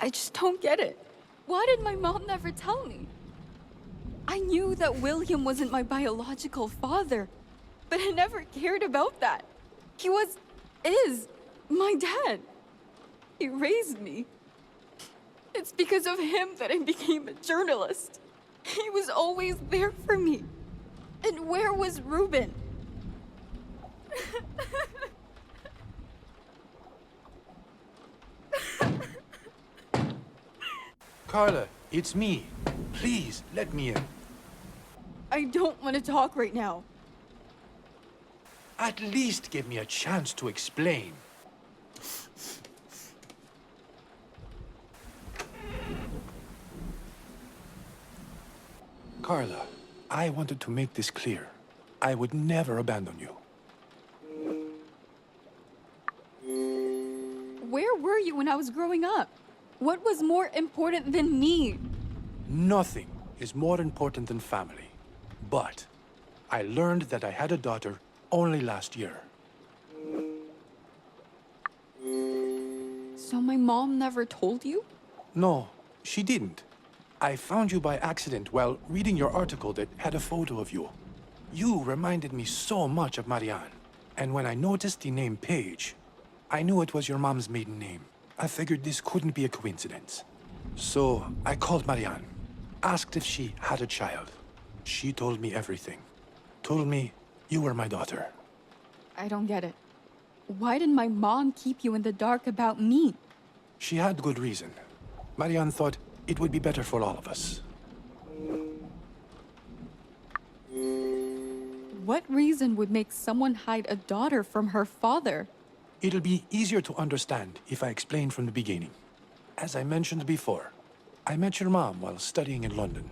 I just don't get it. Why did my mom never tell me? I knew that William wasn't my biological father, but I never cared about that. He is, my dad. He raised me. It's because of him that I became a journalist. He was always there for me. And where was Ruben? Carla, it's me. Please, let me in. I don't want to talk right now. At least give me a chance to explain. Carla, I wanted to make this clear. I would never abandon you. Where were you when I was growing up? What was more important than me? Nothing is more important than family. But I learned that I had a daughter only last year. So my mom never told you? No, she didn't. I found you by accident while reading your article that had a photo of you. You reminded me so much of Marianne. And when I noticed the name Paige, I knew it was your mom's maiden name. I figured this couldn't be a coincidence. So I called Marianne, asked if she had a child. She told me everything. Told me you were my daughter. I don't get it. Why did my mom keep you in the dark about me? She had good reason. Marianne thought it would be better for all of us. What reason would make someone hide a daughter from her father? It'll be easier to understand if I explain from the beginning. As I mentioned before, I met your mom while studying in London.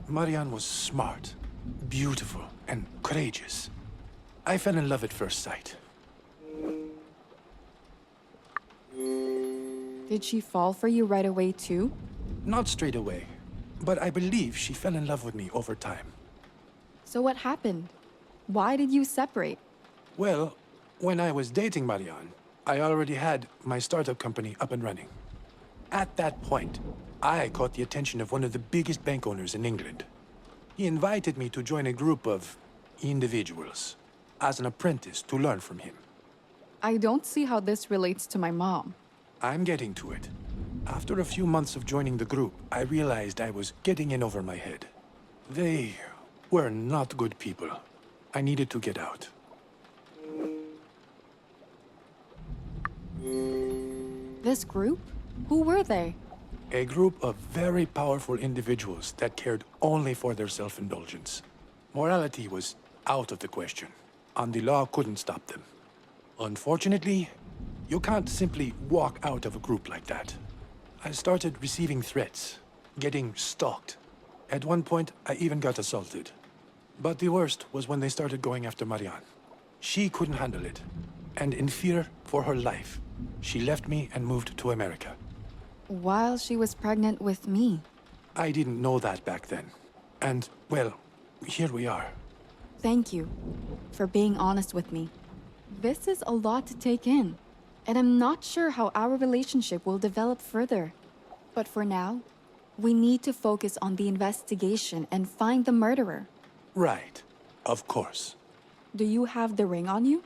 Marianne was smart, beautiful, and courageous. I fell in love at first sight. Did she fall for you right away too? Not straight away, but I believe she fell in love with me over time. So what happened? Why did you separate? Well, when I was dating Marianne, I already had my startup company up and running. At that point, I caught the attention of one of the biggest bank owners in England. He invited me to join a group of individuals as an apprentice to learn from him. I don't see how this relates to my mom. I'm getting to it. After a few months of joining the group, I realized I was getting in over my head. They were not good people. I needed to get out. This group? Who were they? A group of very powerful individuals that cared only for their self-indulgence. Morality was out of the question, and the law couldn't stop them. Unfortunately, you can't simply walk out of a group like that. I started receiving threats, getting stalked. At one point, I even got assaulted. But the worst was when they started going after Marianne. She couldn't handle it, and in fear for her life, she left me and moved to America. While she was pregnant with me. I didn't know that back then. And, well, here we are. Thank you for being honest with me. This is a lot to take in, and I'm not sure how our relationship will develop further. But for now, we need to focus on the investigation and find the murderer. Right. Of course. Do you have the ring on you?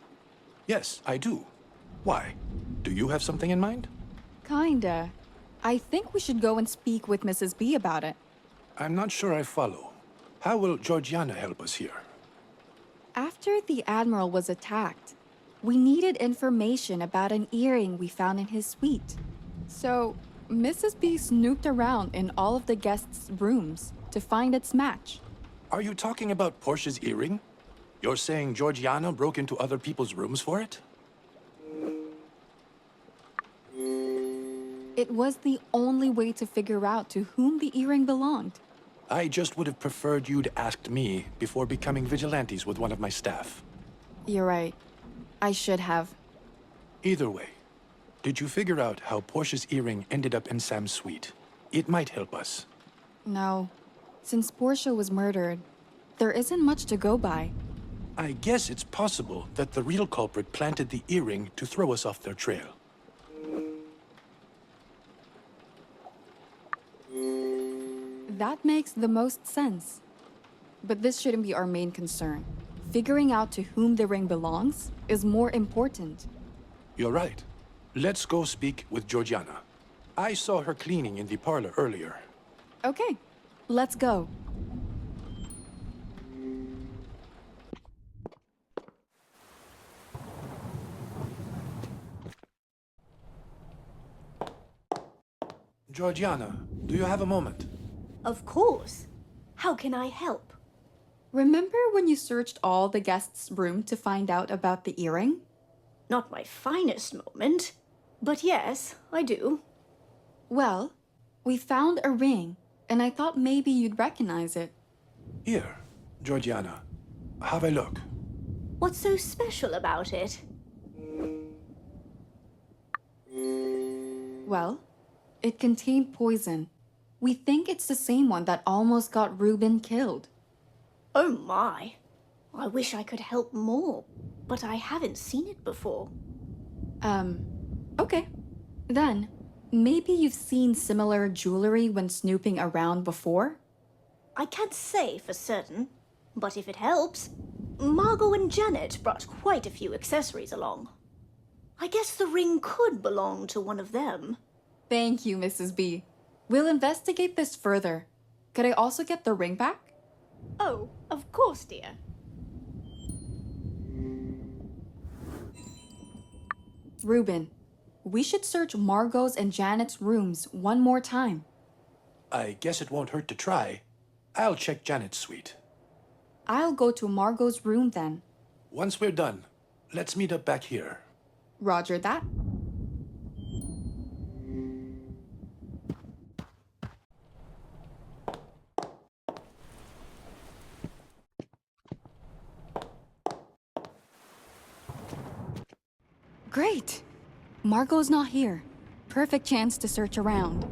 Yes, I do. Why? Do you have something in mind? Kinda. I think we should go and speak with Mrs. B about it. I'm not sure I follow. How will Georgiana help us here? After the Admiral was attacked, we needed information about an earring we found in his suite. So, Mrs. B snooped around in all of the guests' rooms to find its match. Are you talking about Portia's earring? You're saying Georgiana broke into other people's rooms for it? It was the only way to figure out to whom the earring belonged. I just would have preferred you'd asked me before becoming vigilantes with one of my staff. You're right. I should have. Either way, did you figure out how Portia's earring ended up in Sam's suite? It might help us. No. Since Portia was murdered, there isn't much to go by. I guess it's possible that the real culprit planted the earring to throw us off their trail. That makes the most sense. But this shouldn't be our main concern. Figuring out to whom the ring belongs is more important. You're right. Let's go speak with Georgiana. I saw her cleaning in the parlor earlier. Okay, let's go. Georgiana, do you have a moment? Of course. How can I help? Remember when you searched all the guests' room to find out about the earring? Not my finest moment, but yes, I do. Well, we found a ring, and I thought maybe you'd recognize it. Here, Georgiana. Have a look. What's so special about it? Well, it contained poison. We think it's the same one that almost got Ruben killed. Oh my. I wish I could help more, but I haven't seen it before. Okay. Then, maybe you've seen similar jewelry when snooping around before? I can't say for certain, but if it helps, Margot and Janet brought quite a few accessories along. I guess the ring could belong to one of them. Thank you, Mrs. B. We'll investigate this further. Could I also get the ring back? Oh, of course, dear. Ruben, we should search Margot's and Janet's rooms one more time. I guess it won't hurt to try. I'll check Janet's suite. I'll go to Margot's room then. Once we're done, let's meet up back here. Roger that. Great! Margot's not here. Perfect chance to search around.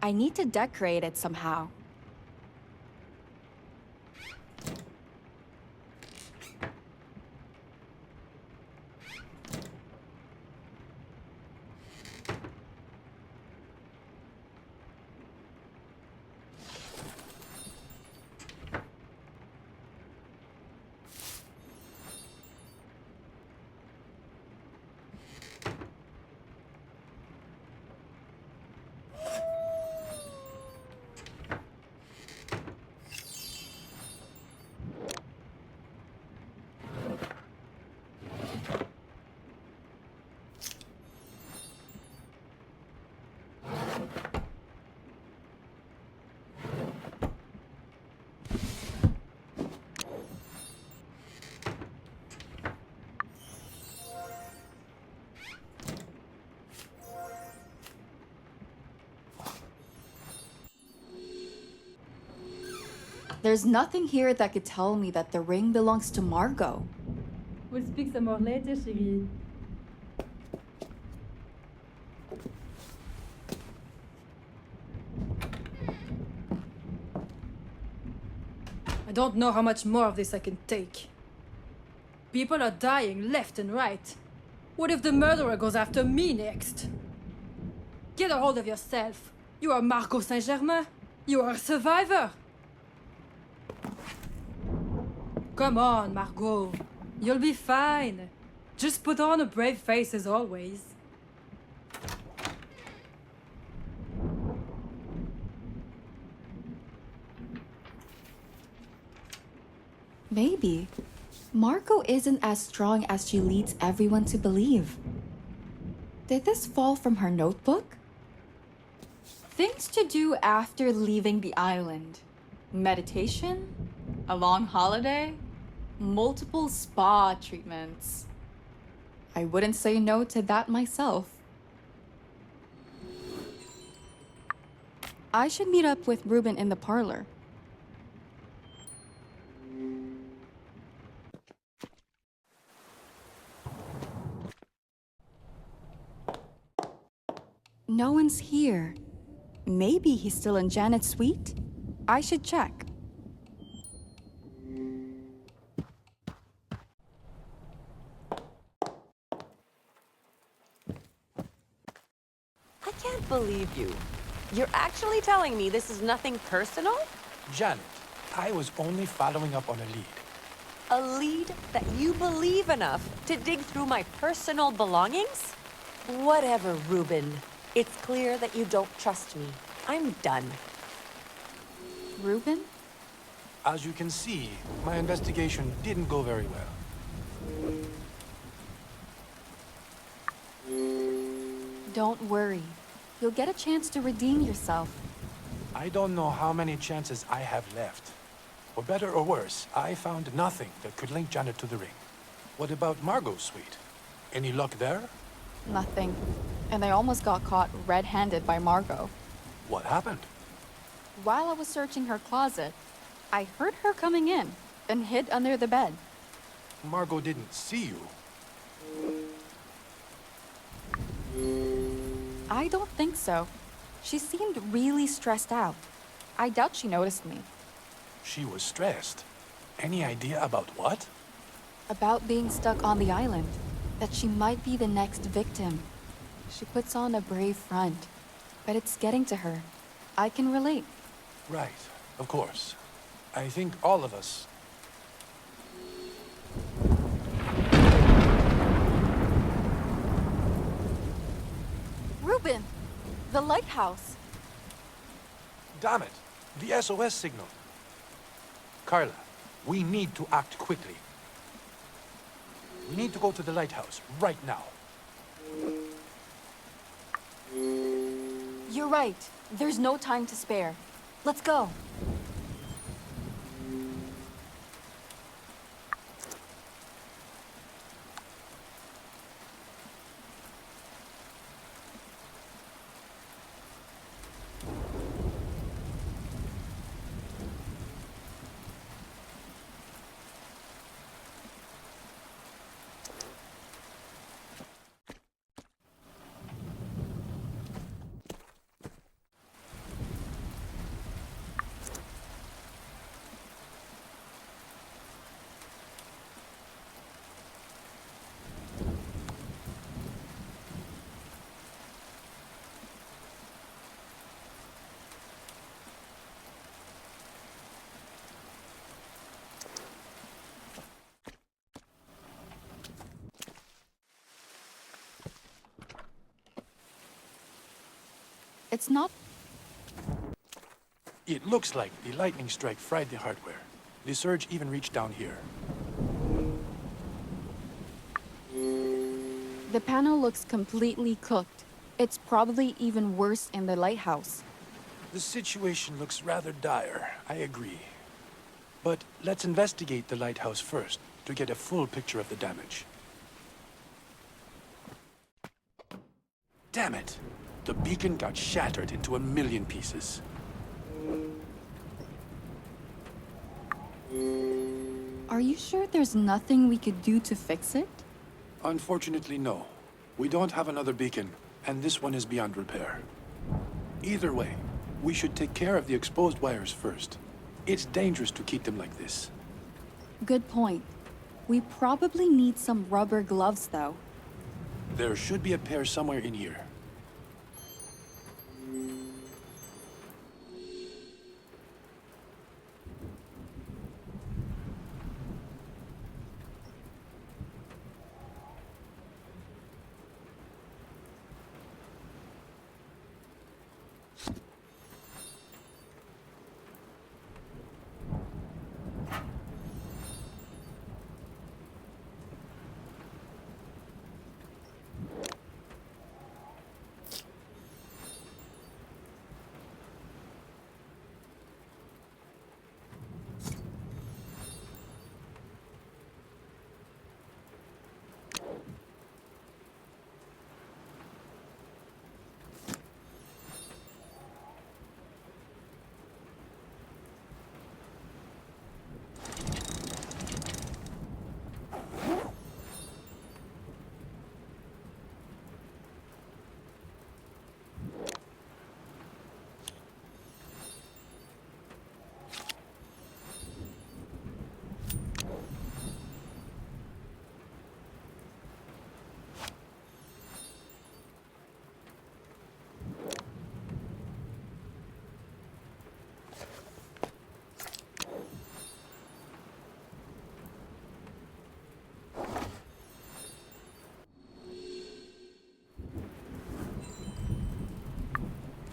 I need to decorate it somehow. There's nothing here that could tell me that the ring belongs to Margot. We'll speak some more later, chérie. don't know how much more of this I can take. People are dying left and right. What if the murderer goes after me next? Get a hold of yourself. You are Margot Saint-Germain. You are a survivor. Come on, Margot. You'll be fine. Just put on a brave face as always. Maybe Margot isn't as strong as she leads everyone to believe. Did this fall from her notebook? Things to do after leaving the island. Meditation, a long holiday, multiple spa treatments. I wouldn't say no to that myself. I should meet up with Ruben in the parlor. No one's here. Maybe he's still in Janet's suite? I should check. I can't believe you. You're actually telling me this is nothing personal? Janet, I was only following up on a lead. A lead that you believe enough to dig through my personal belongings? Whatever, Ruben. It's clear that you don't trust me. I'm done. Ruben? As you can see, my investigation didn't go very well. Don't worry. You'll get a chance to redeem yourself. I don't know how many chances I have left. For better or worse, I found nothing that could link Janet to the ring. What about Margot's suite? Any luck there? Nothing. And I almost got caught red-handed by Margot. What happened? While I was searching her closet, I heard her coming in and hid under the bed. Margot didn't see you. I don't think so. She seemed really stressed out. I doubt she noticed me. She was stressed. Any idea about what? About being stuck on the island. That she might be the next victim. She puts on a brave front, but it's getting to her. I can relate. Right, of course. I think all of us. Ruben! The lighthouse! Damn it! The SOS signal. Carla, we need to act quickly. We need to go to the lighthouse right now. You're right. There's no time to spare. Let's go. It's not... It looks like the lightning strike fried the hardware. The surge even reached down here. The panel looks completely cooked. It's probably even worse in the lighthouse. The situation looks rather dire, I agree. But let's investigate the lighthouse first to get a full picture of the damage. Damn it! The beacon got shattered into a million pieces. Are you sure there's nothing we could do to fix it? Unfortunately, no. We don't have another beacon, and this one is beyond repair. Either way, we should take care of the exposed wires first. It's dangerous to keep them like this. Good point. We probably need some rubber gloves, though. There should be a pair somewhere in here.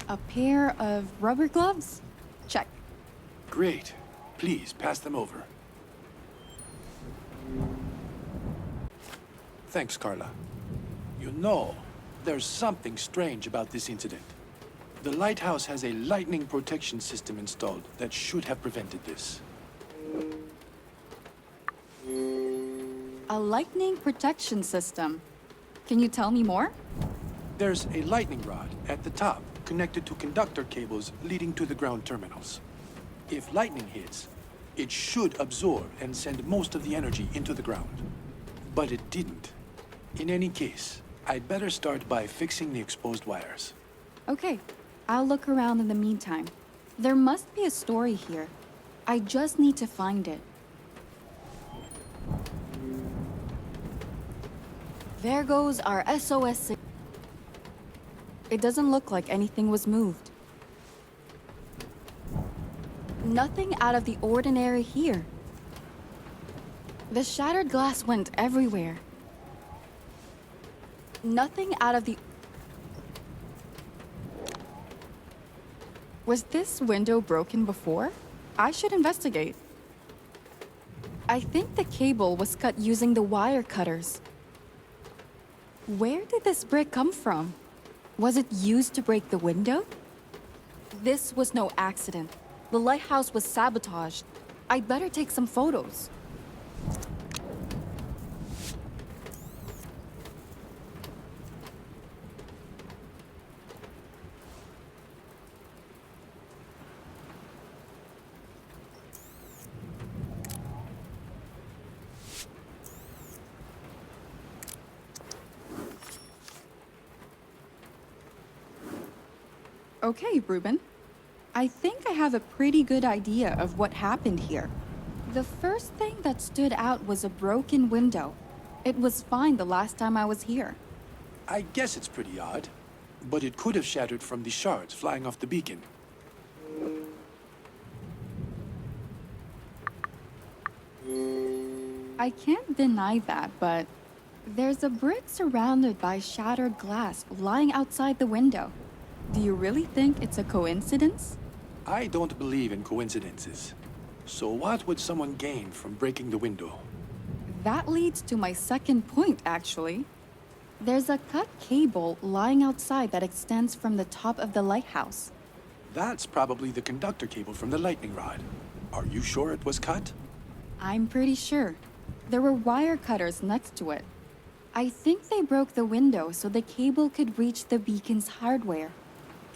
A pair of rubber gloves? Check. Great. Please, pass them over. Thanks, Carla. You know, there's something strange about this incident. The lighthouse has a lightning protection system installed that should have prevented this. A lightning protection system. Can you tell me more? There's a lightning rod at the top connected to conductor cables leading to the ground terminals. If lightning hits, it should absorb and send most of the energy into the ground. But it didn't. In any case, I'd better start by fixing the exposed wires. Okay, I'll look around in the meantime. There must be a story here. I just need to find it. There goes our SOS signal. It doesn't look like anything was moved. Nothing out of the ordinary here. The shattered glass went everywhere. Nothing out of the... Was this window broken before? I should investigate. I think the cable was cut using the wire cutters. Where did this brick come from? Was it used to break the window? This was no accident. The lighthouse was sabotaged. I'd better take some photos. Okay, Ruben. I think I have a pretty good idea of what happened here. The first thing that stood out was a broken window. It was fine the last time I was here. I guess it's pretty odd, but it could have shattered from the shards flying off the beacon. I can't deny that, but there's a brick surrounded by shattered glass lying outside the window. Do you really think it's a coincidence? I don't believe in coincidences. So what would someone gain from breaking the window? That leads to my second point, actually. There's a cut cable lying outside that extends from the top of the lighthouse. That's probably the conductor cable from the lightning rod. Are you sure it was cut? I'm pretty sure. There were wire cutters next to it. I think they broke the window so the cable could reach the beacon's hardware.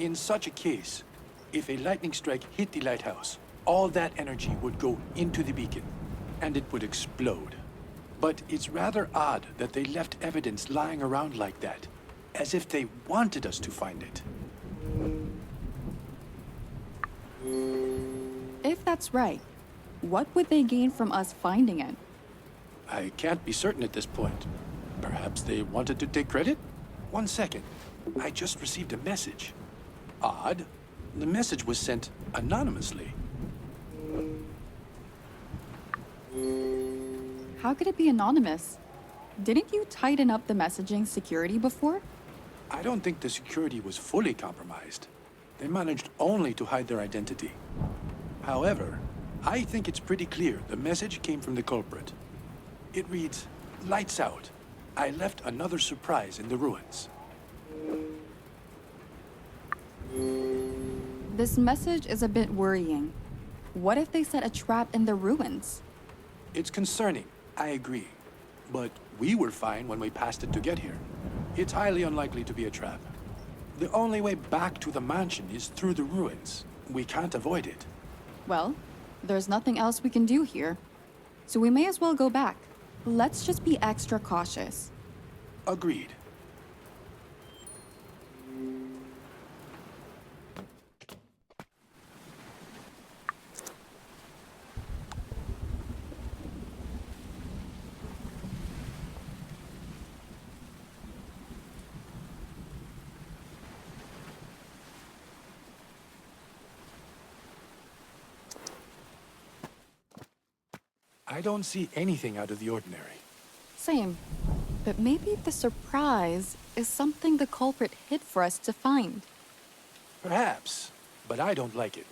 In such a case, if a lightning strike hit the lighthouse, all that energy would go into the beacon, and it would explode. But it's rather odd that they left evidence lying around like that, as if they wanted us to find it. If that's right, what would they gain from us finding it? I can't be certain at this point. Perhaps they wanted to take credit? 1 second. I just received a message. Odd. The message was sent anonymously. How could it be anonymous? Didn't you tighten up the messaging security before? I don't think the security was fully compromised. They managed only to hide their identity. However, I think it's pretty clear the message came from the culprit. It reads, "Lights out. I left another surprise in the ruins." This message is a bit worrying. What if they set a trap in the ruins? It's concerning, I agree. But we were fine when we passed it to get here. It's highly unlikely to be a trap. The only way back to the mansion is through the ruins. We can't avoid it. Well, there's nothing else we can do here. So we may as well go back. Let's just be extra cautious. Agreed. I don't see anything out of the ordinary. Same. But maybe the surprise is something the culprit hid for us to find. Perhaps, but I don't like it.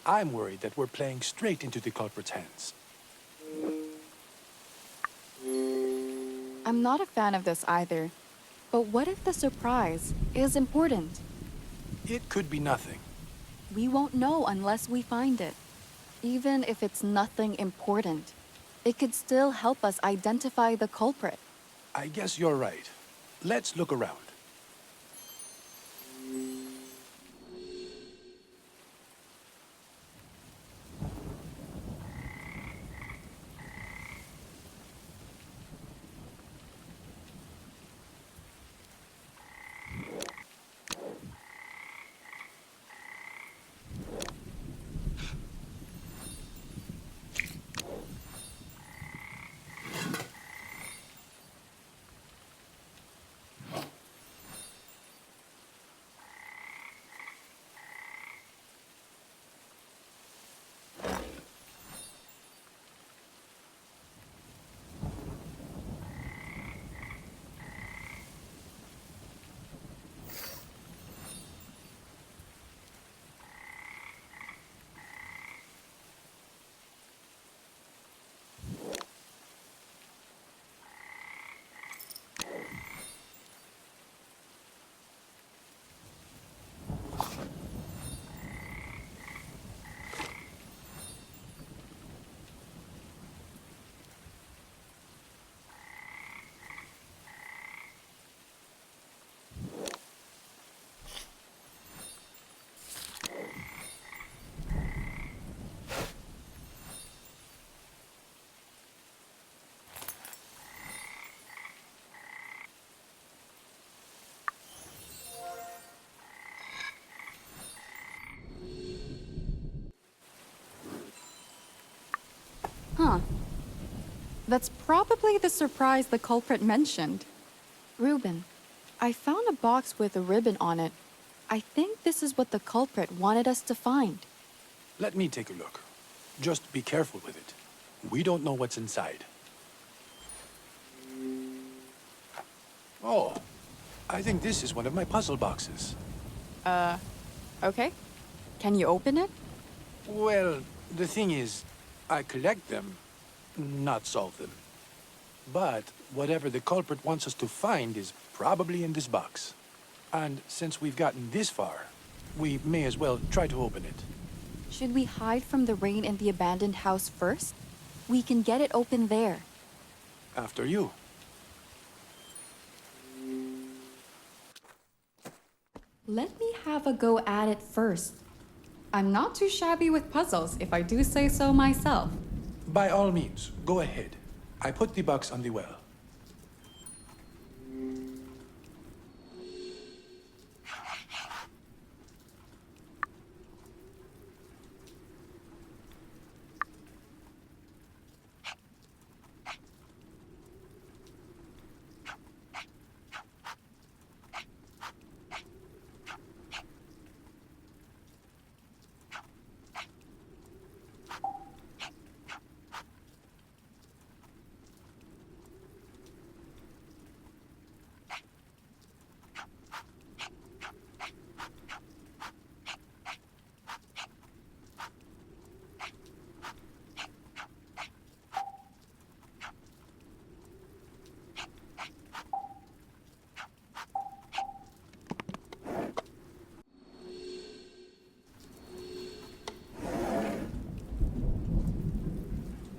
I'm worried that we're playing straight into the culprit's hands. I'm not a fan of this either. But what if the surprise is important? It could be nothing. We won't know unless we find it. Even if it's nothing important, it could still help us identify the culprit. I guess you're right. Let's look around. Huh. That's probably the surprise the culprit mentioned. Ruben, I found a box with a ribbon on it. I think this is what the culprit wanted us to find. Let me take a look. Just be careful with it. We don't know what's inside. Oh, I think this is one of my puzzle boxes. Okay. Can you open it? Well, the thing is, I collect them, not solve them. But whatever the culprit wants us to find is probably in this box. And since we've gotten this far, we may as well try to open it. Should we hide from the rain in the abandoned house first? We can get it open there. After you. Let me have a go at it first. I'm not too shabby with puzzles, if I do say so myself. By all means, go ahead. I put the box on the well.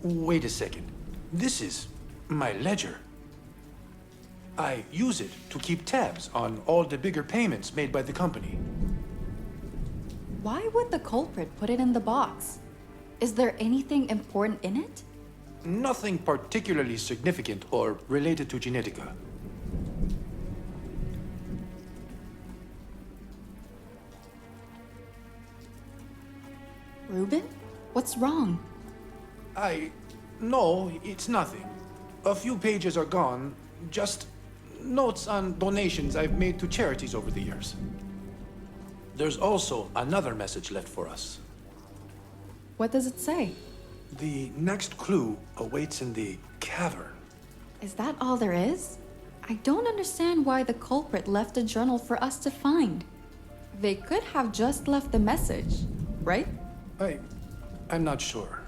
Wait a second. This is my ledger. I use it to keep tabs on all the bigger payments made by the company. Why would the culprit put it in the box? Is there anything important in it? Nothing particularly significant or related to Genetica. Ruben? What's wrong? No, it's nothing. A few pages are gone. Just notes on donations I've made to charities over the years. There's also another message left for us. What does it say? The next clue awaits in the cavern. Is that all there is? I don't understand why the culprit left a journal for us to find. They could have just left the message, right? I'm not sure.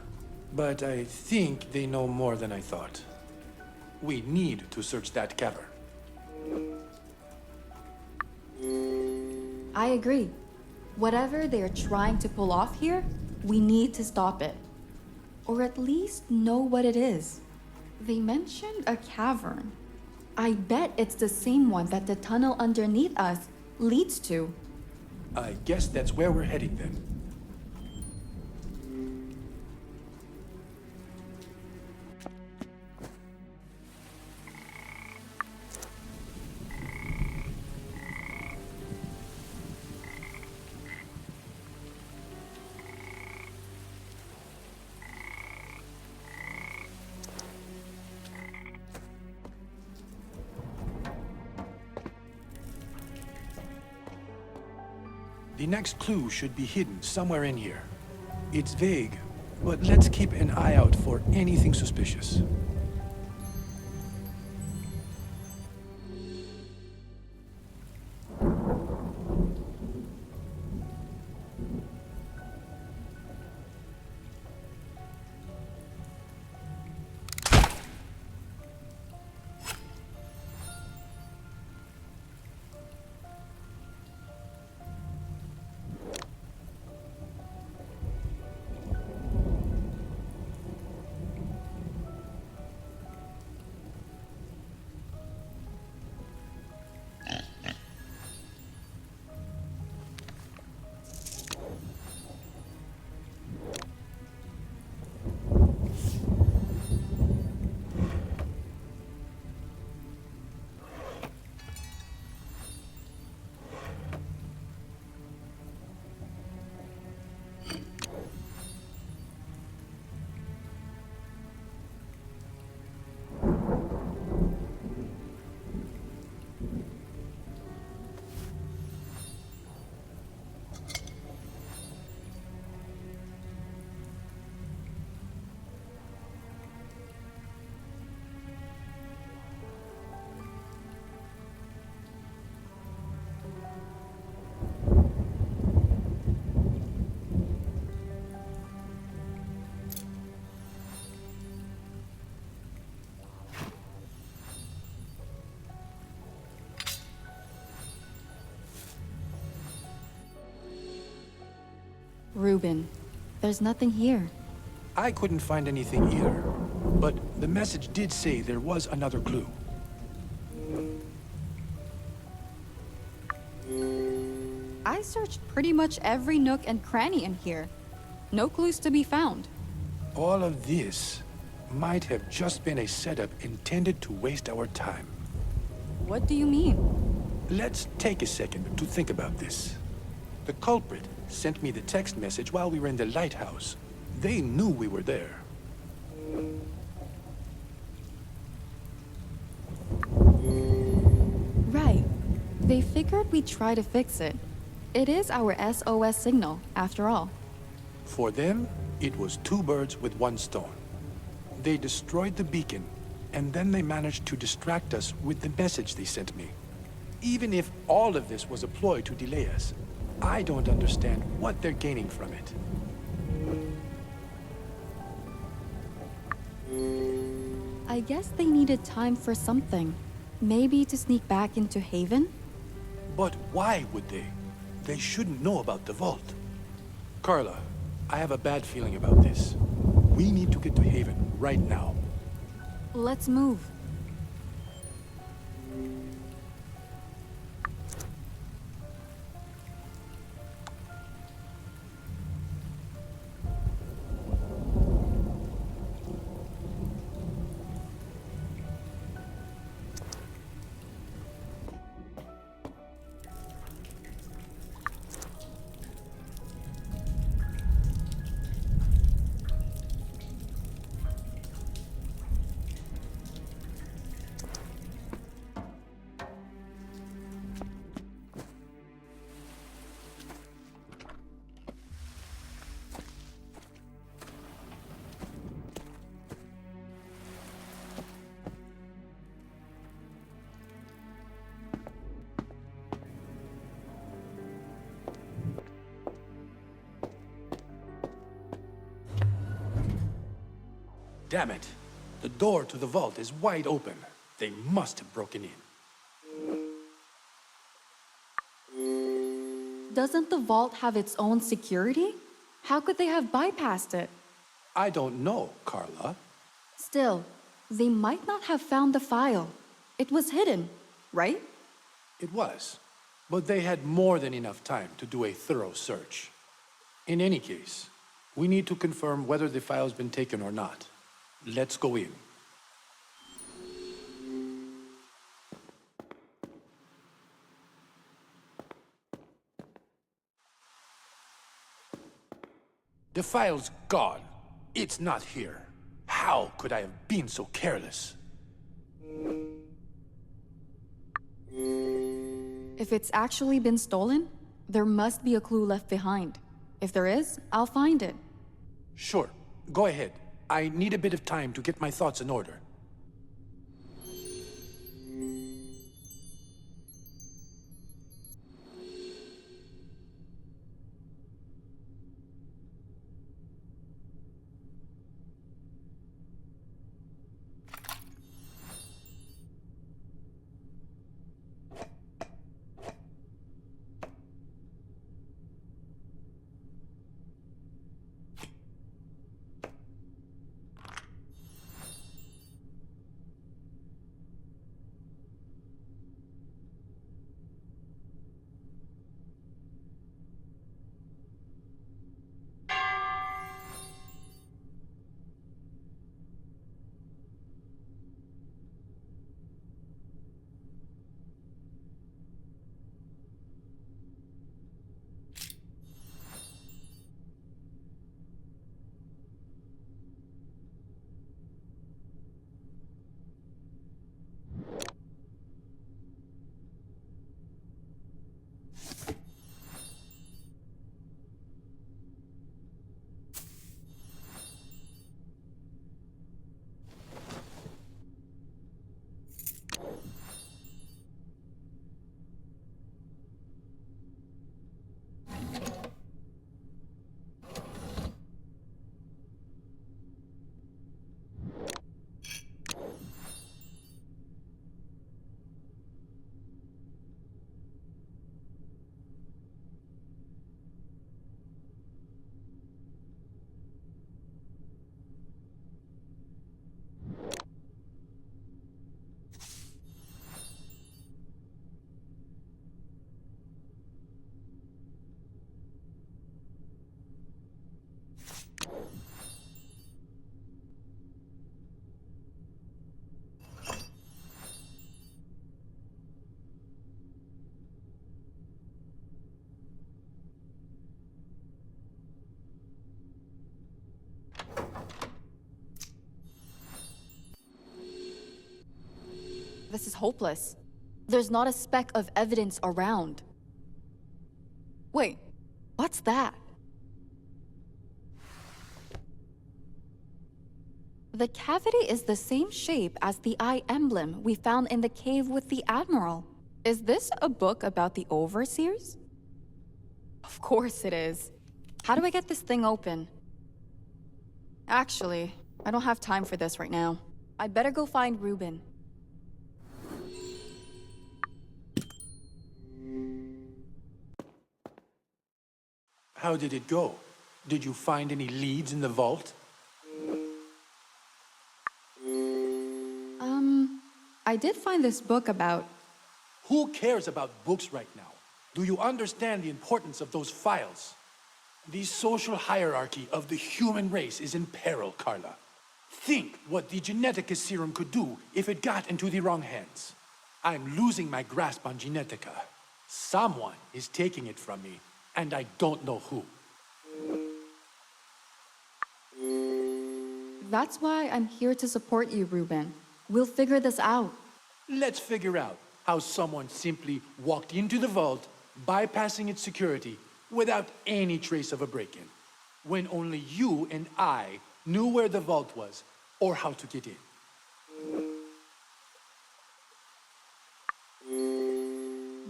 But I think they know more than I thought. We need to search that cavern. I agree. Whatever they're trying to pull off here, we need to stop it. Or at least know what it is. They mentioned a cavern. I bet it's the same one that the tunnel underneath us leads to. I guess that's where we're heading then. The next clue should be hidden somewhere in here. It's vague, but let's keep an eye out for anything suspicious. Ruben, there's nothing here. I couldn't find anything either, but the message did say there was another clue. I searched pretty much every nook and cranny in here. No clues to be found. All of this might have just been a setup intended to waste our time. What do you mean? Let's take a second to think about this. The culprit sent me the text message while we were in the lighthouse. They knew we were there. Right. They figured we'd try to fix it. It is our SOS signal, after all. For them, it was two birds with one stone. They destroyed the beacon, and then they managed to distract us with the message they sent me. Even if all of this was a ploy to delay us, I don't understand what they're gaining from it. I guess they needed time for something. Maybe to sneak back into Haven? But why would they? They shouldn't know about the vault. Carla, I have a bad feeling about this. We need to get to Haven. right now. Let's move. Damn it! The door to the vault is wide open. They must have broken in. Doesn't the vault have its own security? How could they have bypassed it? I don't know, Carla. Still, they might not have found the file. It was hidden, right? It was. But they had more than enough time to do a thorough search. In any case, we need to confirm whether the file's been taken or not. Let's go in. The file's gone. It's not here. How could I have been so careless? If it's actually been stolen, there must be a clue left behind. If there is, I'll find it. Sure. Go ahead. I need a bit of time to get my thoughts in order. This is hopeless. There's not a speck of evidence around. Wait, what's that? The cavity is the same shape as the eye emblem we found in the cave with the Admiral. Is this a book about the Overseers? Of course it is. How do I get this thing open? Actually, I don't have time for this right now. I'd better go find Ruben. How did it go? Did you find any leads in the vault? I did find this book about. Who cares about books right now? Do you understand the importance of those files? The social hierarchy of the human race is in peril, Carla. Think what the Genetica serum could do if it got into the wrong hands. I'm losing my grasp on Genetica. Someone is taking it from me, and I don't know who. That's why I'm here to support you, Ruben. We'll figure this out. Let's figure out how someone simply walked into the vault, bypassing its security, without any trace of a break-in, when only you and I knew where the vault was or how to get in.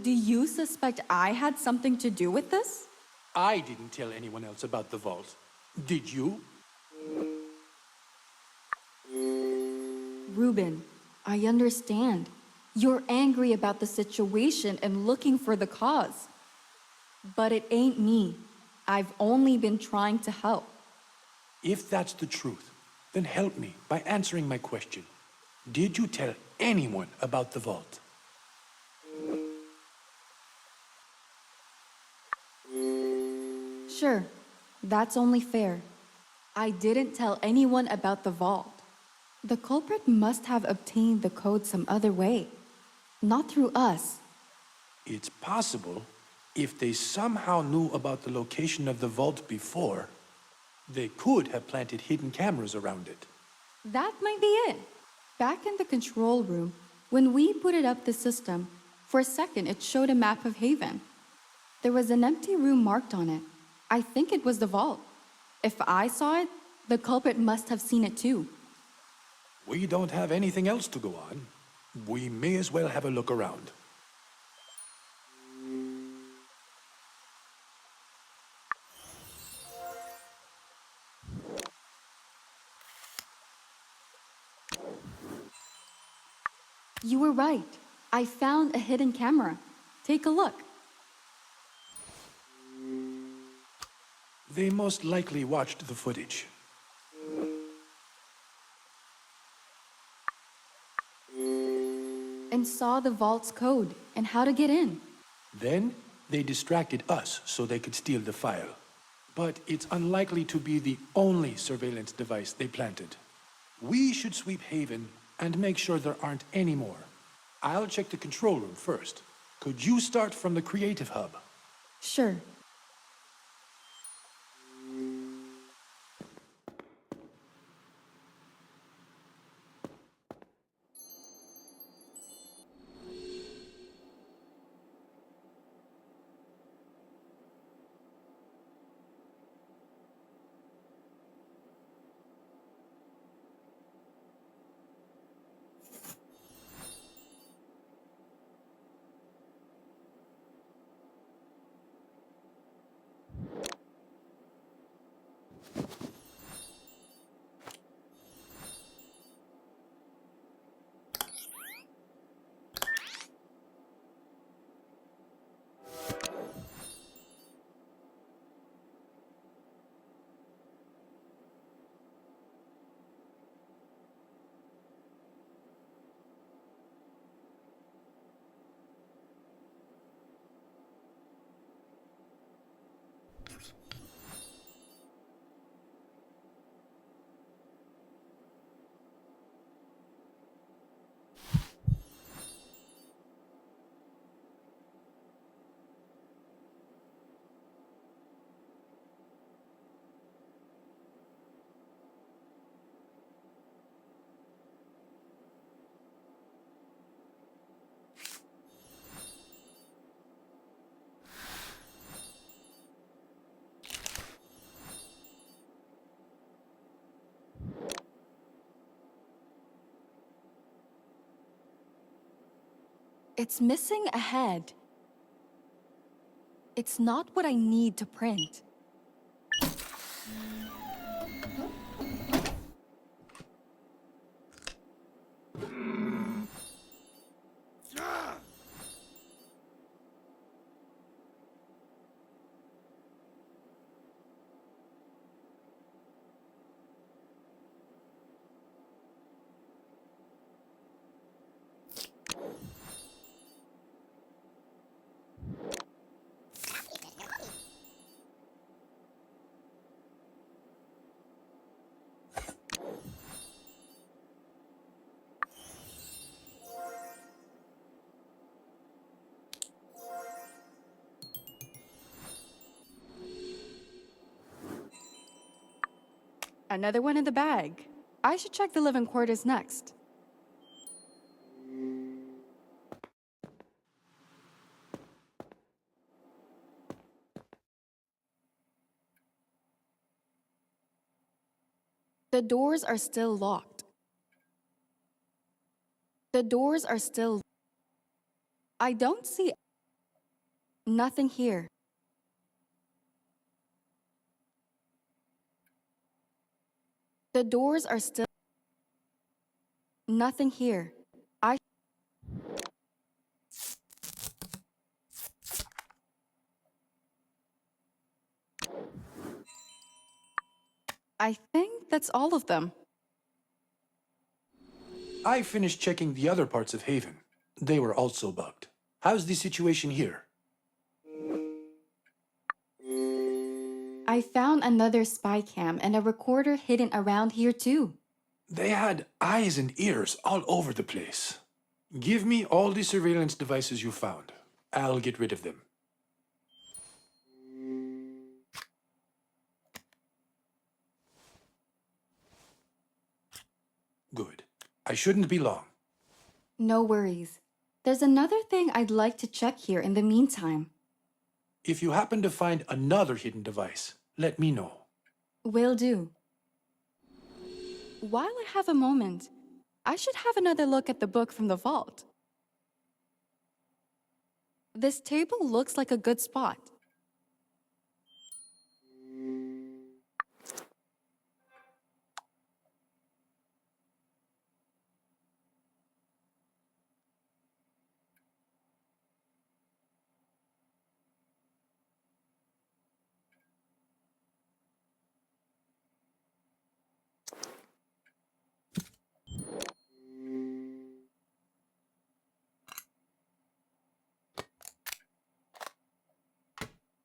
Do you suspect I had something to do with this? I didn't tell anyone else about the vault. Did you? Ruben, I understand. You're angry about the situation and looking for the cause. But it ain't me. I've only been trying to help. If that's the truth, then help me by answering my question. Did you tell anyone about the vault? Sure, that's only fair. I didn't tell anyone about the vault. The culprit must have obtained the code some other way, not through us. It's possible if they somehow knew about the location of the vault before, they could have planted hidden cameras around it. That might be it. Back in the control room, when we booted up the system, for a second it showed a map of Haven. There was an empty room marked on it. I think it was the vault. If I saw it, the culprit must have seen it too. We don't have anything else to go on. We may as well have a look around. You were right. I found a hidden camera. Take a look. They most likely watched the footage. And saw the vault's code and how to get in. Then they distracted us so they could steal the file. But it's unlikely to be the only surveillance device they planted. We should sweep Haven and make sure there aren't any more. I'll check the control room first. Could you start from the creative hub? Sure. It's missing a head. It's not what I need to print. Another one in the bag. I should check the living quarters next. The doors are still locked. The doors are still... I don't see... Nothing here. The doors are still... Nothing here. I think that's all of them. I finished checking the other parts of Haven. They were also bugged. How's the situation here? I found another spy cam and a recorder hidden around here too. They had eyes and ears all over the place. Give me all the surveillance devices you found. I'll get rid of them. Good. I shouldn't be long. No worries. There's another thing I'd like to check here in the meantime. If you happen to find another hidden device, let me know. Will do. While I have a moment, I should have another look at the book from the vault. This table looks like a good spot.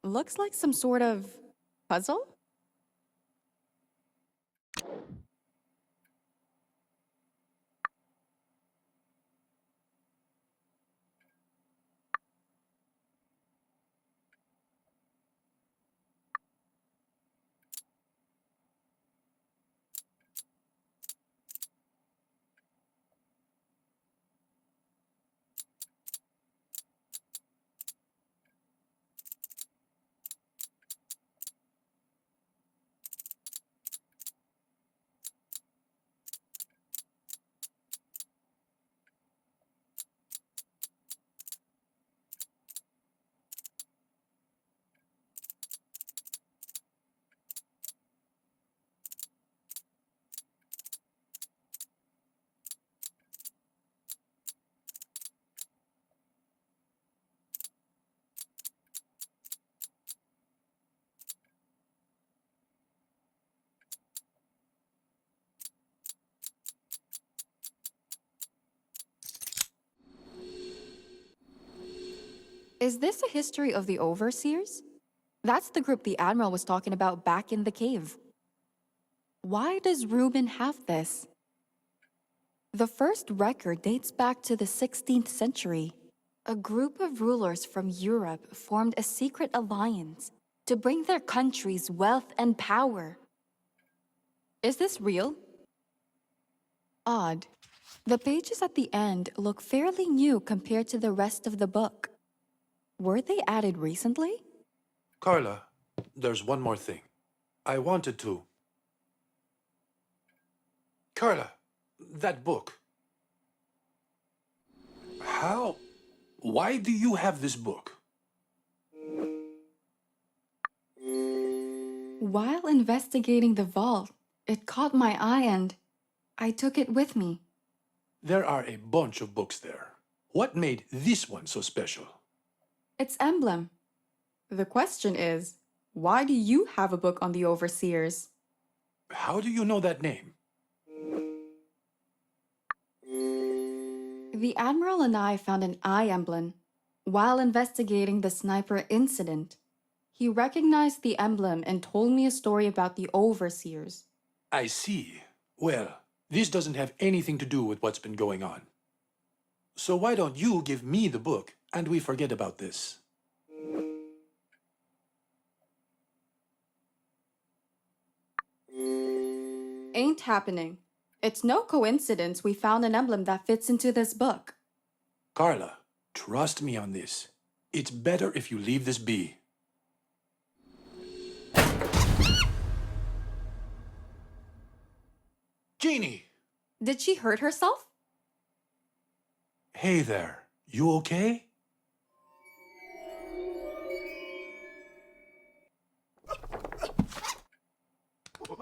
Looks like some sort of puzzle? Is this a history of the Overseers? That's the group the Admiral was talking about back in the cave. Why does Ruben have this? The first record dates back to the 16th century. A group of rulers from Europe formed a secret alliance to bring their countries wealth and power. Is this real? Odd. The pages at the end look fairly new compared to the rest of the book. Were they added recently? Carla, there's one more thing. I wanted to... Carla, that book. How... Why do you have this book? While investigating the vault, it caught my eye and I took it with me. There are a bunch of books there. What made this one so special? Its emblem. The question is, why do you have a book on the Overseers? How do you know that name? The Admiral and I found an eye emblem while investigating the sniper incident. He recognized the emblem and told me a story about the Overseers. I see. Well, this doesn't have anything to do with what's been going on. So why don't you give me the book and we forget about this? Ain't happening. It's no coincidence we found an emblem that fits into this book. Carla, trust me on this. It's better if you leave this be. Jeannie! Did she hurt herself? Hey there. You okay?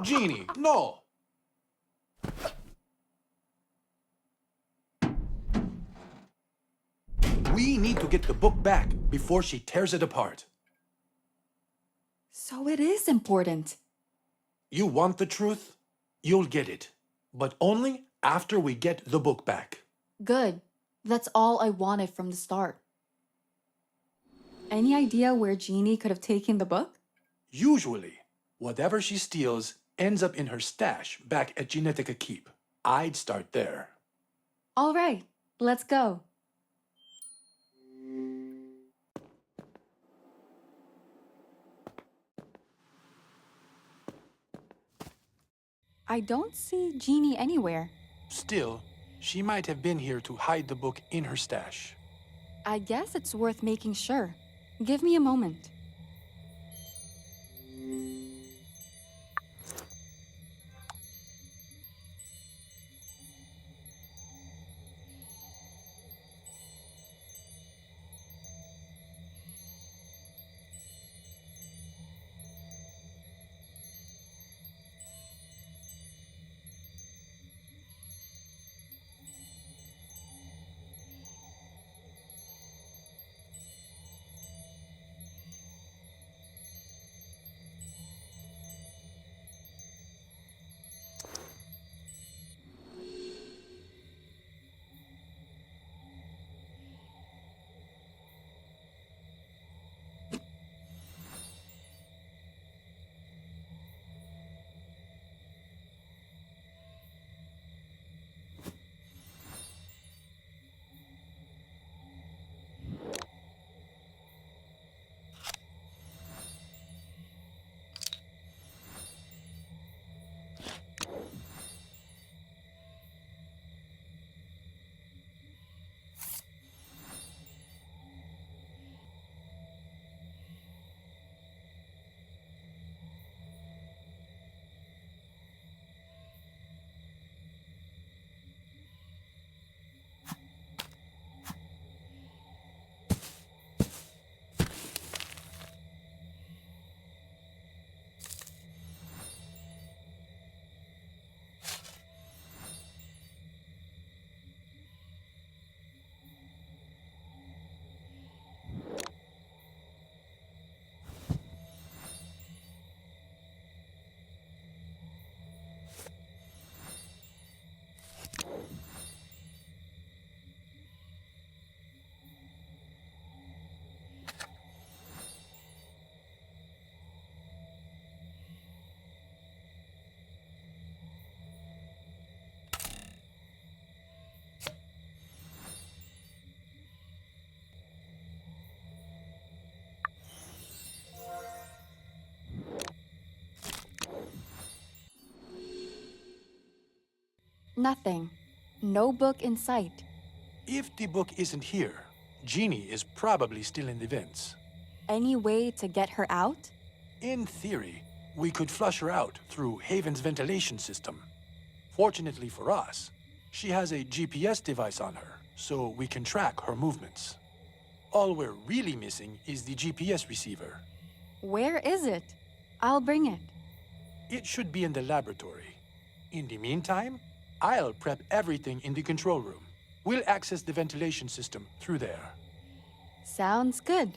Jeannie, no! We need to get the book back before she tears it apart. So it is important. You want the truth? You'll get it. But only after we get the book back. Good. That's all I wanted from the start. Any idea where Jeannie could have taken the book? Usually, whatever she steals ends up in her stash back at Genetica Keep. I'd start there. All right, let's go. I don't see Jeannie anywhere. Still, she might have been here to hide the book in her stash. I guess it's worth making sure. Give me a moment. Nothing. No book in sight. If the book isn't here, Jeannie is probably still in the vents. Any way to get her out? In theory, we could flush her out through Haven's ventilation system. Fortunately for us, she has a GPS device on her, so we can track her movements. All we're really missing is the GPS receiver. Where is it? I'll bring it. It should be in the laboratory. In the meantime, I'll prep everything in the control room. We'll access the ventilation system through there. Sounds good.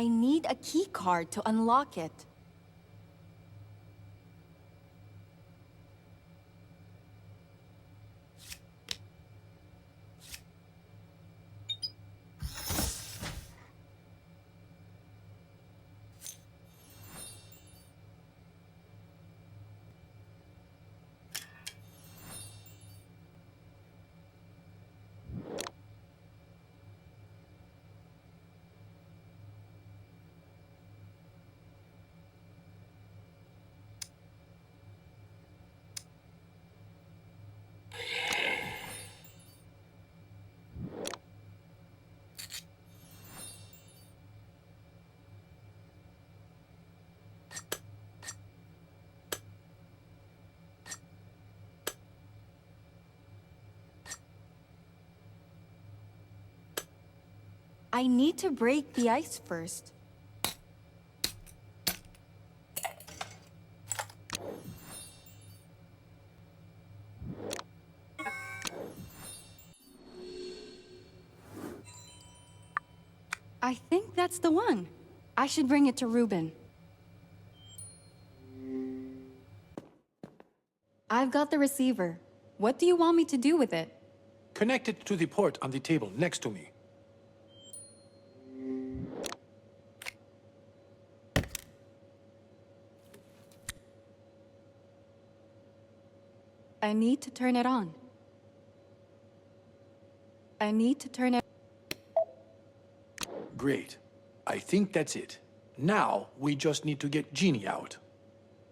I need a key card to unlock it. I need to break the ice first. I think that's the one. I should bring it to Ruben. I've got the receiver. What do you want me to do with it? Connect it to the port on the table next to me. I need to turn it on. I need to turn it... Great. I think that's it. Now, we just need to get Jeannie out.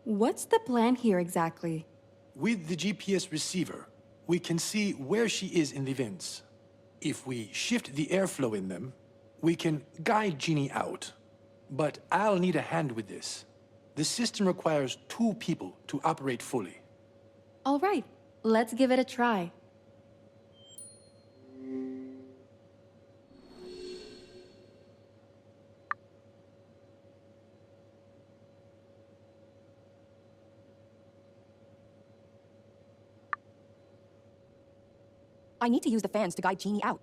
What's the plan here exactly? With the GPS receiver, we can see where she is in the vents. If we shift the airflow in them, we can guide Jeannie out. But I'll need a hand with this. The system requires 2 people to operate fully. All right, let's give it a try. I need to use the fans to guide Jeannie out.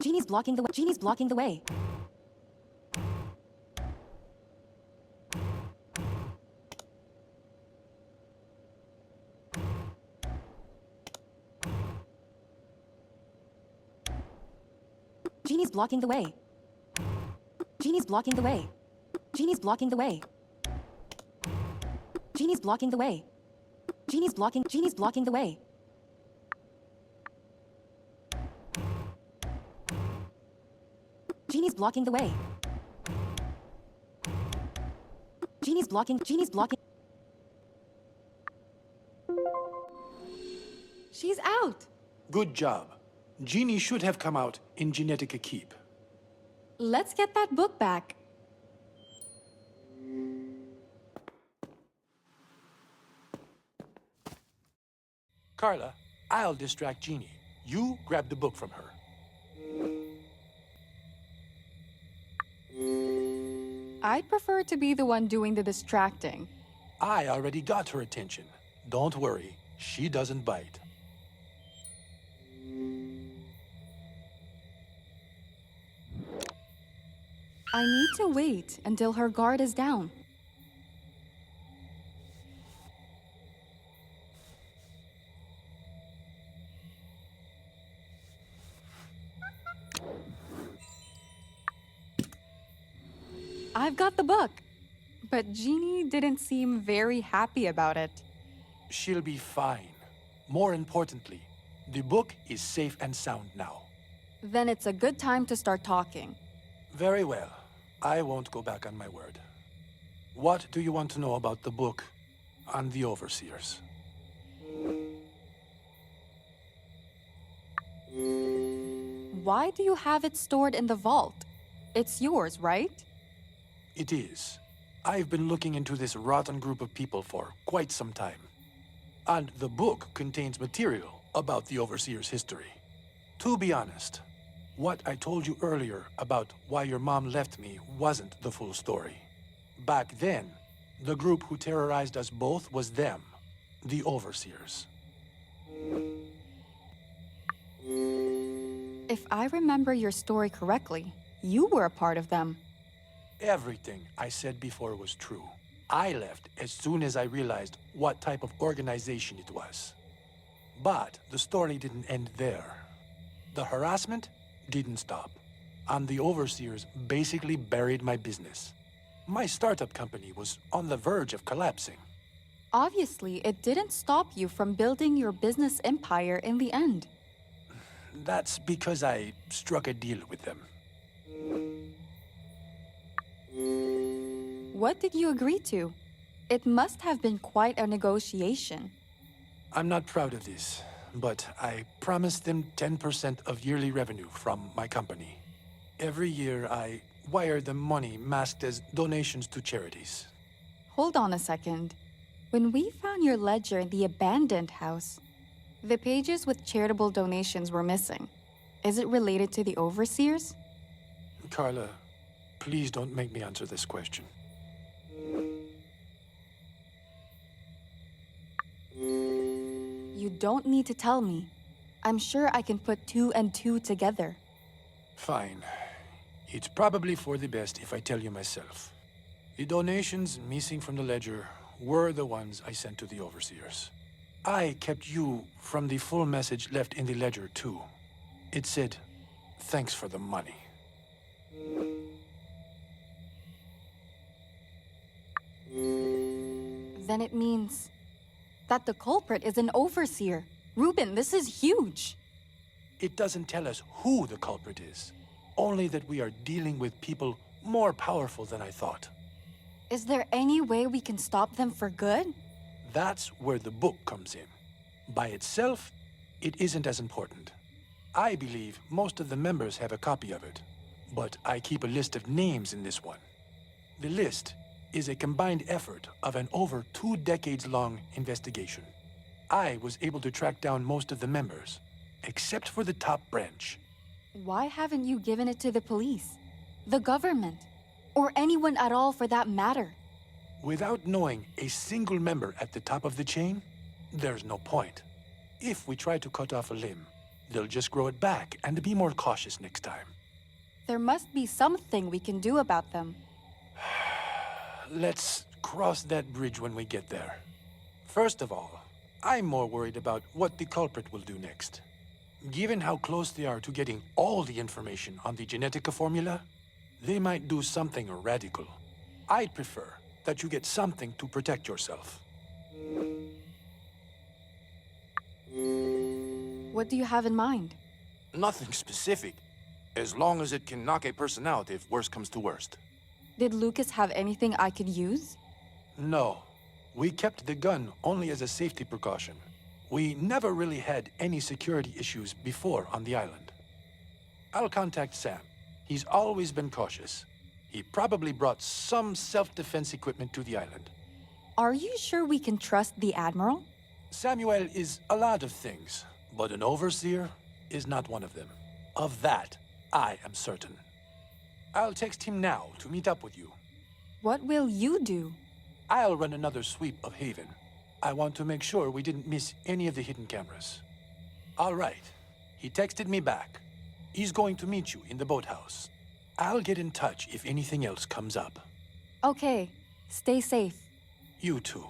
Jeannie's blocking the way. Jeannie's blocking the way. Jeannie's blocking the way. Jeannie's blocking the way. Jeannie's blocking the way. Jeannie's blocking the way. Jeannie's blocking the way. Jeannie's blocking the way. Jeannie's blocking. She's out. Good job. Jeannie should have come out in Genetica Keep. Let's get that book back. Carla, I'll distract Jeannie. You grab the book from her. I'd prefer to be the one doing the distracting. I already got her attention. Don't worry, she doesn't bite. I need to wait until her guard is down. I've got the book, but Jeannie didn't seem very happy about it. She'll be fine. More importantly, the book is safe and sound now. Then it's a good time to start talking. Very well. I won't go back on my word. What do you want to know about the book on the Overseers? Why do you have it stored in the vault? It's yours, right? It is. I've been looking into this rotten group of people for quite some time. And the book contains material about the Overseers' history. To be honest, what I told you earlier about why your mom left me wasn't the full story. Back then, the group who terrorized us both was them, the Overseers. If I remember your story correctly, you were a part of them. Everything I said before was true. I left as soon as I realized what type of organization it was. But the story didn't end there. The harassment didn't stop, and the Overseers basically buried my business. My startup company was on the verge of collapsing. Obviously, it didn't stop you from building your business empire in the end. That's because I struck a deal with them. What did you agree to? It must have been quite a negotiation. I'm not proud of this, but I promised them 10% of yearly revenue from my company. Every year, I wire them money masked as donations to charities. Hold on a second. When we found your ledger in the abandoned house, the pages with charitable donations were missing. Is it related to the Overseers? Carla, please don't make me answer this question. You don't need to tell me. I'm sure I can put two and two together. Fine. It's probably for the best if I tell you myself. The donations missing from the ledger were the ones I sent to the Overseers. I kept you from the full message left in the ledger, too. It said, "Thanks for the money." Then it means that the culprit is an Overseer. Ruben, this is huge. It doesn't tell us who the culprit is, only that we are dealing with people more powerful than I thought. Is there any way we can stop them for good? That's where the book comes in. By itself, it isn't as important. I believe most of the members have a copy of it, but I keep a list of names in this one. The list is a combined effort of an over 2 decades-long investigation. I was able to track down most of the members, except for the top branch. Why haven't you given it to the police, the government, or anyone at all for that matter? Without knowing a single member at the top of the chain, there's no point. If we try to cut off a limb, they'll just grow it back and be more cautious next time. There must be something we can do about them. Let's cross that bridge when we get there. First of all, I'm more worried about what the culprit will do next. Given how close they are to getting all the information on the Genetica formula, they might do something radical. I'd prefer that you get something to protect yourself. What do you have in mind? Nothing specific, as long as it can knock a person out if worse comes to worst. Did Lucas have anything I could use? No. We kept the gun only as a safety precaution. We never really had any security issues before on the island. I'll contact Sam. He's always been cautious. He probably brought some self-defense equipment to the island. Are you sure we can trust the Admiral? Samuel is a lot of things, but an overseer is not one of them. Of that, I am certain. I'll text him now to meet up with you. What will you do? I'll run another sweep of Haven. I want to make sure we didn't miss any of the hidden cameras. All right. He texted me back. He's going to meet you in the boathouse. I'll get in touch if anything else comes up. Okay, stay safe. You too.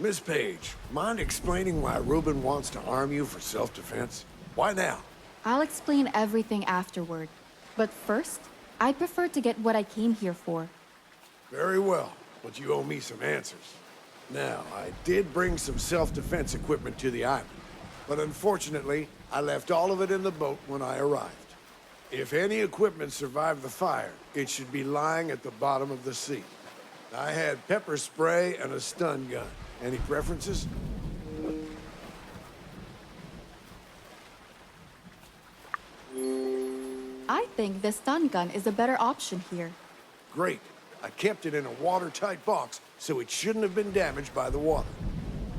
Miss Page, mind explaining why Ruben wants to arm you for self-defense? Why now? I'll explain everything afterward. But first, I prefer to get what I came here for. Very well, but you owe me some answers. Now, I did bring some self-defense equipment to the island, but unfortunately, I left all of it in the boat when I arrived. If any equipment survived the fire, it should be lying at the bottom of the sea. I had pepper spray and a stun gun. Any preferences? I think the stun gun is a better option here. Great. I kept it in a watertight box, so it shouldn't have been damaged by the water.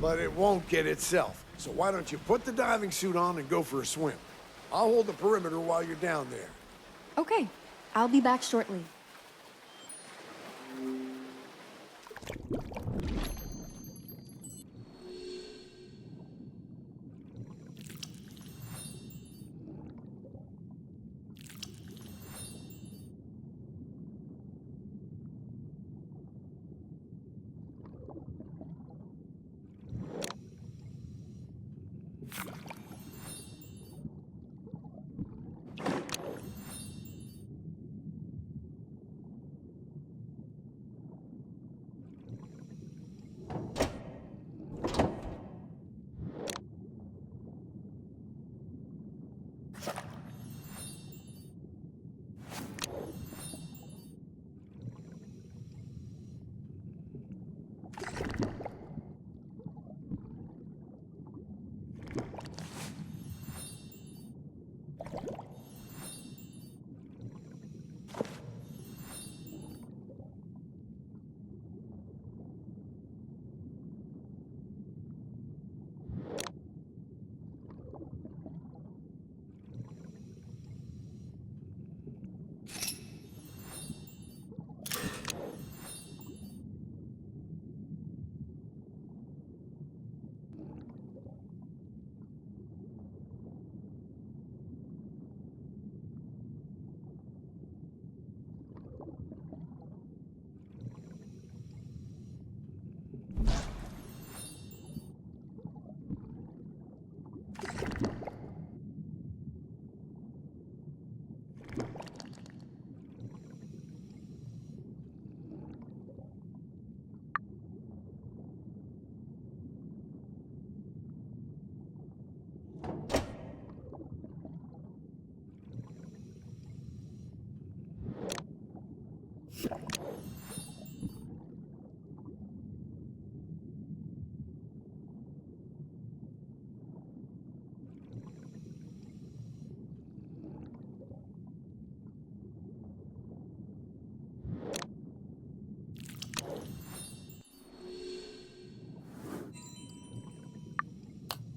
But it won't get itself, so why don't you put the diving suit on and go for a swim? I'll hold the perimeter while you're down there. Okay, I'll be back shortly.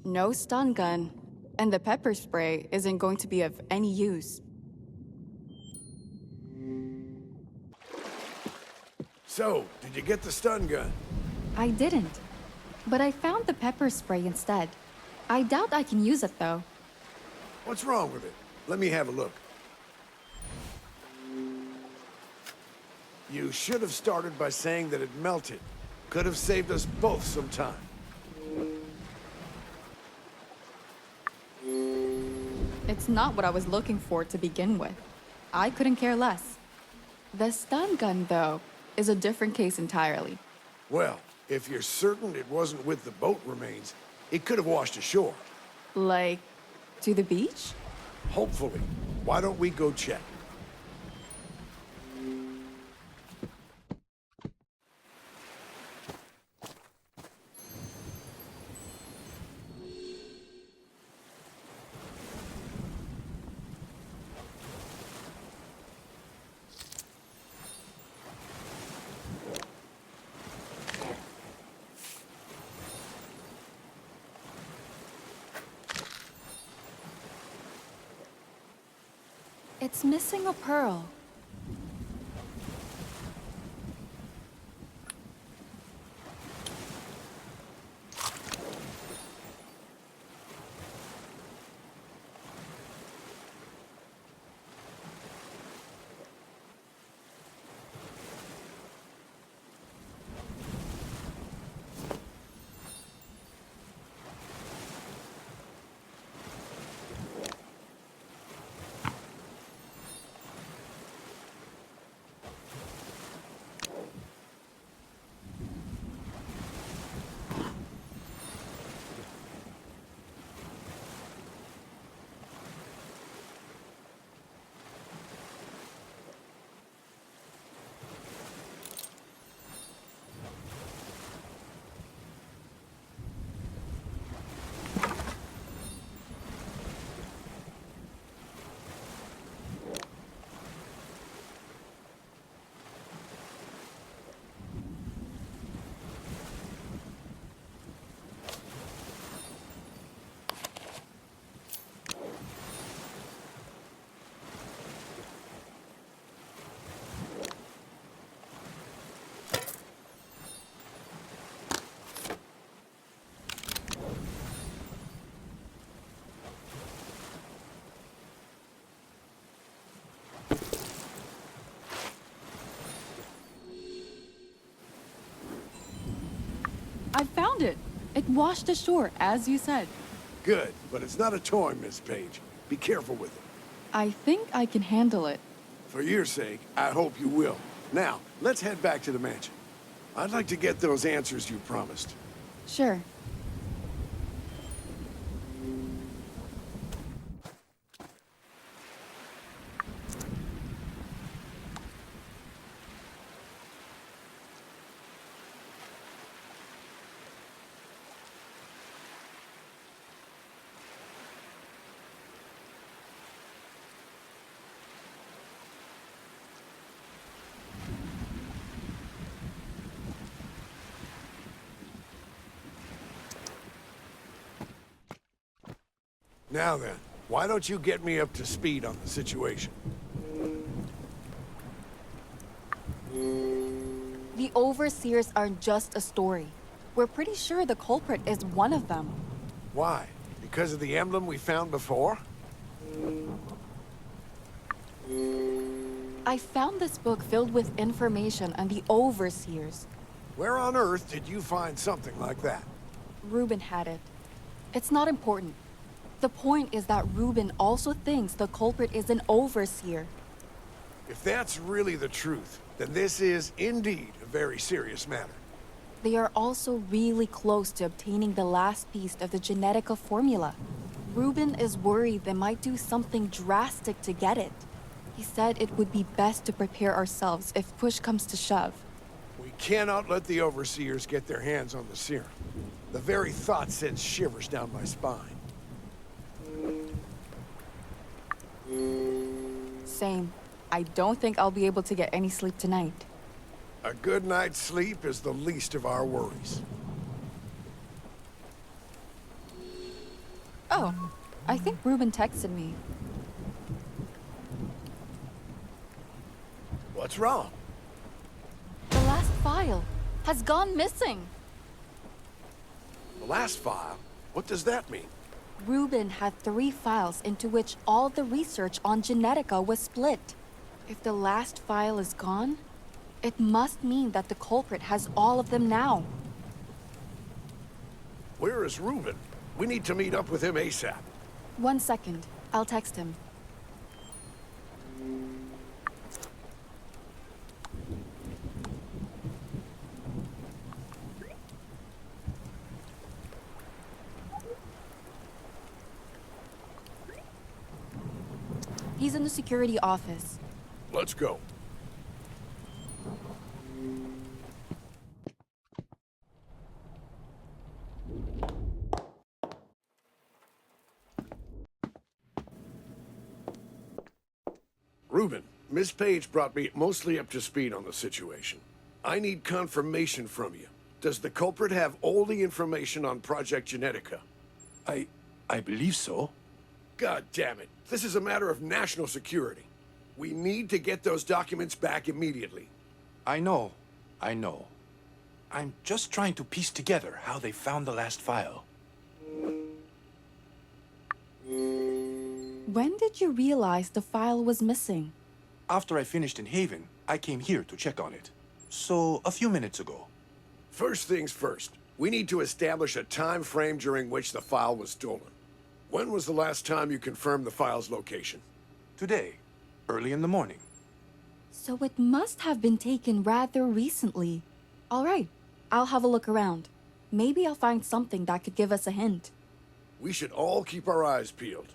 No stun gun, and the pepper spray isn't going to be of any use. So, did you get the stun gun? I didn't, but I found the pepper spray instead. I doubt I can use it though. What's wrong with it? Let me have a look. You should have started by saying that it melted. Could have saved us both some time. It's not what I was looking for to begin with. I couldn't care less. The stun gun, though, is a different case entirely. Well, if you're certain it wasn't with the boat remains, it could have washed ashore. Like, to the beach? Hopefully. Why don't we go check? It's missing a pearl. found it. It washed ashore, as you said. Good, but it's not a toy, Miss Page. Be careful with it. I think I can handle it. For your sake, I hope you will. Now, let's head back to the mansion. I'd like to get those answers you promised. Sure. Now then, why don't you get me up to speed on the situation? The overseers aren't just a story. We're pretty sure the culprit is one of them. Why? Because of the emblem we found before? I found this book filled with information on the overseers. Where on earth did you find something like that? Ruben had it. It's not important. The point is that Ruben also thinks the culprit is an overseer. If that's really the truth, then this is indeed a very serious matter. They are also really close to obtaining the last piece of the Genetica formula. Ruben is worried they might do something drastic to get it. He said it would be best to prepare ourselves if push comes to shove. We cannot let the overseers get their hands on the serum. The very thought sends shivers down my spine. Same. I don't think I'll be able to get any sleep tonight. A good night's sleep is the least of our worries. Oh, I think Ruben texted me. What's wrong? The last file has gone missing. The last file? What does that mean? Ruben had 3 files into which all the research on Genetica was split. If the last file is gone, it must mean that the culprit has all of them now. Where is Ruben? We need to meet up with him ASAP. 1 second. I'll text him. He's in the security office. Let's go. Ruben, Miss Page brought me mostly up to speed on the situation. I need confirmation from you. Does the culprit have all the information on Project Genetica? I believe so. God damn it. This is a matter of national security. We need to get those documents back immediately. I know. I'm just trying to piece together how they found the last file. When did you realize the file was missing? After I finished in Haven, I came here to check on it. So, a few minutes ago. First things first. We need to establish a time frame during which the file was stolen. When was the last time you confirmed the file's location? Today, early in the morning. So it must have been taken rather recently. All right, I'll have a look around. Maybe I'll find something that could give us a hint. We should all keep our eyes peeled.